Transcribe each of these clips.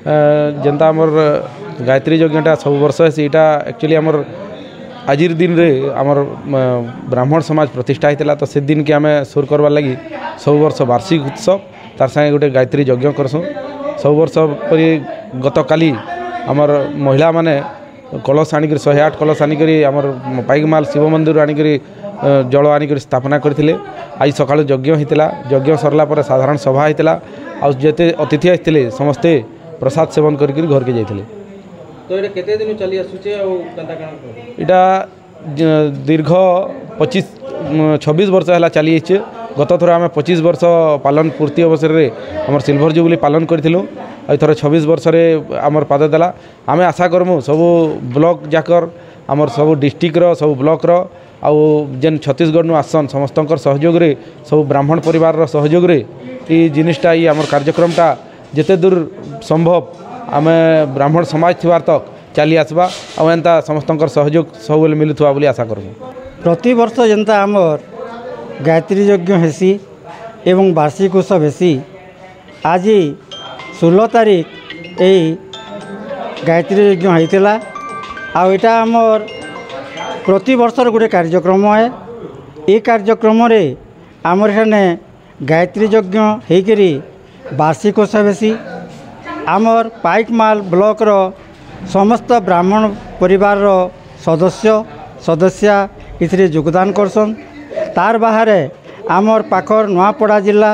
जेनता आमर गायत्री यज्ञटा सब वर्ष है एक्चुअली आमर आजिर दिन रे आमर ब्राह्मण समाज प्रतिष्ठा होता तो से दिन के आम सुर करवार लगी सब वर्ष वार्षिक उत्सव तार संगे गोटे गायत्री यज्ञ करसूँ सब वर्ष परी गत काली आमर महिला माने कलश आनिक 108 कलश आनिक आमर पाइकमाल शिव मंदिर आनिक जल आनिक स्थापना करते आज सका यज्ञ होता यज्ञ सरला पर साधारण सभा होता आते अतिथि आते समस्ते प्रसाद सेवन करके घर के जाते तो ये केते दिन चली आसुचे आ इटा दीर्घ 26 वर्ष है चली गत थर आम 25 वर्ष पालन पूर्ति अवसर में आम सिल्भर जुबली पालन करूँ थर 26 वर्ष आमर पाद देला आम आशा करमु सब ब्लॉक जाकर आमर सब डिस्ट्रिक्टर सब ब्लॉक आउ जेन छत्तीसगढ़ आसन समस्त सहयोग रे सब ब्राह्मण परिवार सहयोग रे ये जिनिसटा ये आमर कार्यक्रमटा जिते दूर संभव आम ब्राह्मण समाज थिबार तक चली आसबा आ एंता समस्त सहयोग सब मिलुवा बोली आशा करूँ। प्रति वर्ष जेनता आमर गायत्री यज्ञ हेसी एवं वार्षिक उत्सव हेसी आज 16 तारीख यही गायत्री यज्ञ होता आटा आमर प्रति वर्षर गोटे कार्यक्रम है ये कार्यक्रम रे आमर एखाने गायत्री यज्ञ होकरी वार्षिक उत्सव हेसी आमर पाइकमाल ब्लॉक रो समस्त ब्राह्मण परिवार रो सदस्या इथिरे योगदान करसन तार बाहर आमर पाखर नुआपड़ा जिला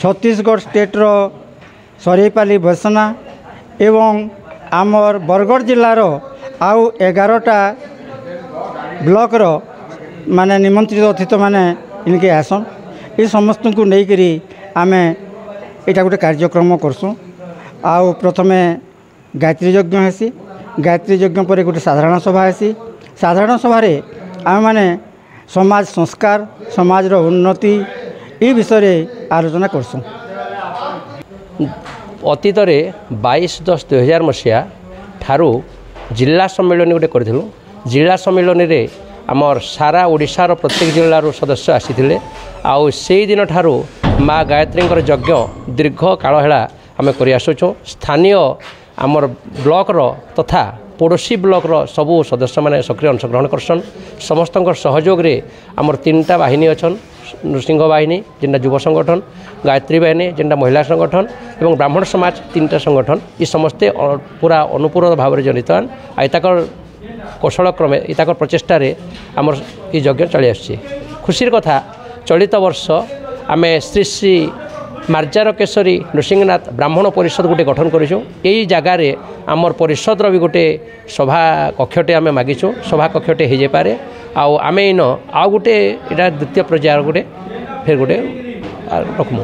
छत्तीसगढ़ स्टेट रो सरेपाली बसना एवं आमर बरगढ़ जिलार आउ 11टा ब्लॉक रो माने निमंत्रित अतिथि माने इनके आसन ये समस्त को लेकरी आमे एटा गोटे कार्यक्रम करसूँ आउ प्रथमे गायत्री यज्ञ हेसी गायत्री यज्ञ पर गोटे साधारण सभा हेसी साधारण सभा आम माने समाज संस्कार समाज रो उन्नति ये विषय आलोचना करसूँ। अतीत 22/10/2000 मसीहा ठारू जिला सम्मेलन गोटे करूँ जिला सम्मेलन रे आमर सारा ओडिशार प्रत्येक जिलार सदस्य आसी आउ से दिन ठारू माँ गायत्री यज्ञ दीर्घ काल है आम कर आसुँ स्थानीय आमर ब्लॉक रो तथा पड़ोसी ब्लॉक रो सबू सदस्य माने सक्रिय अंशग्रहण करसन समस्त सहयोग रे आमर 3टा बाहिनी अच्छन नृसिंह बाहिनी जेनटा युव संगठन गायत्री बाहिनी जेनटा महिला संगठन एवं ब्राह्मण समाज 3टा संगठन ये समस्ते पूरा अनुपूर्ण भाव में जनित आइताकर कौशल क्रमे इताकर प्रचेष्टा आमर ये यज्ञ चली आसी खुशी कथा चलित वर्ष आम श्री श्री मार्जार केशरी नृसिंहनाथ ब्राह्मण परिषद गोटे गठन करूँ यही जगार आमर परिषद भी गोटे सभा कक्षटे आम मागिचु सभा कक्षटे हो जापे आम इन आउ गोटे यहाँ द्वितीय पर्यायर गोटे फिर गोटे रखमु।